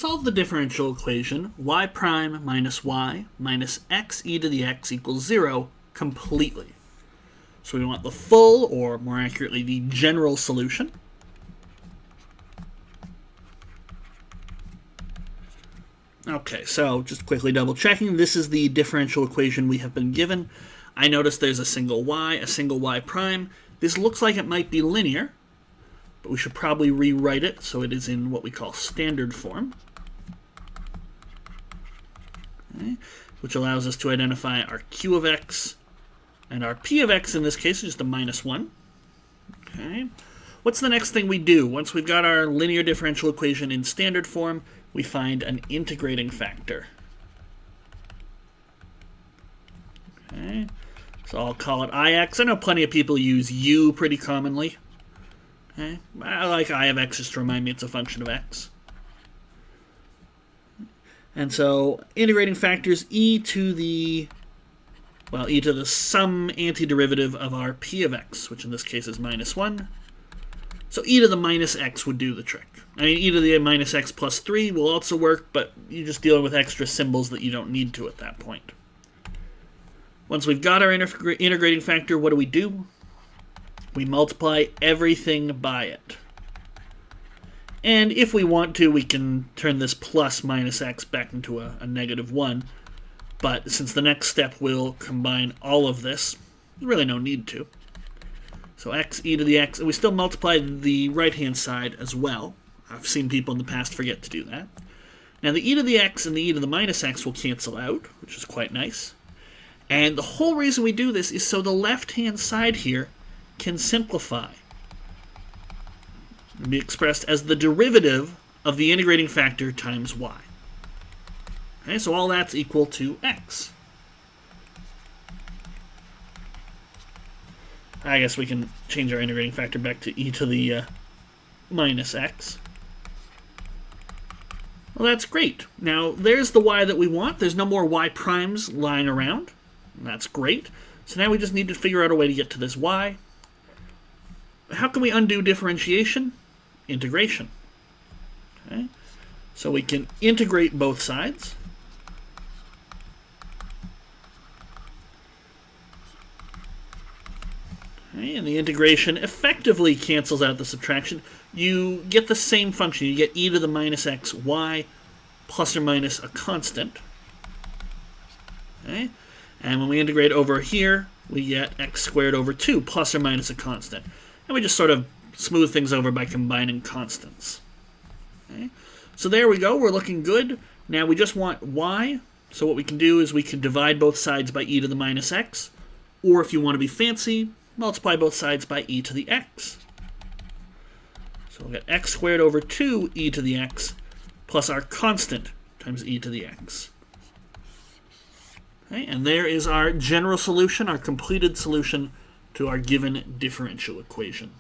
Solve the differential equation y prime minus y minus x e to the x equals 0 completely. So we want the full, or more accurately, the general solution. Okay, so just quickly double checking, this is the differential equation we have been given. I notice there's a single y prime. This looks like it might be linear, but we should probably rewrite it so it is in what we call standard form. Okay, which allows us to identify our q of x, and our p of x in this case is just a minus 1. Okay. What's the next thing we do? Once we've got our linear differential equation in standard form, we find an integrating factor. Okay. So I'll call it ix. I know plenty of people use u pretty commonly. Okay. I like I of x just to remind me it's a function of x. And so integrating factors e to the sum antiderivative of our p of x, which in this case is minus 1. So e to the minus x would do the trick. I mean, e to the minus x plus 3 will also work, but you're just dealing with extra symbols that you don't need to at that point. Once we've got our integrating factor, what do? We multiply everything by it. And if we want to, we can turn this plus minus x back into a negative 1. But since the next step will combine all of this, there's really no need to. So x e to the x, and we still multiply the right-hand side as well. I've seen people in the past forget to do that. Now the e to the x and the e to the minus x will cancel out, which is quite nice. And the whole reason we do this is so the left-hand side here can simplify. It'll be expressed as the derivative of the integrating factor times y. Okay, so all that's equal to x. I guess we can change our integrating factor back to e to the minus x. Well, that's great. Now, there's the y that we want. There's no more y primes lying around. And that's great. So now we just need to figure out a way to get to this y. How can we undo differentiation? Integration. Okay. So we can integrate both sides. Okay, and the integration effectively cancels out the subtraction. You get the same function. You get e to the minus x y plus or minus a constant. Okay? And when we integrate over here, we get x squared over 2 plus or minus a constant. And we just sort of smooth things over by combining constants. Okay? So there we go. We're looking good. Now we just want y. So what we can do is we can divide both sides by e to the minus x. Or if you want to be fancy, multiply both sides by e to the x. So we'll get x squared over 2 e to the x plus our constant times e to the x. Okay, and there is our general solution, our completed solution to our given differential equation.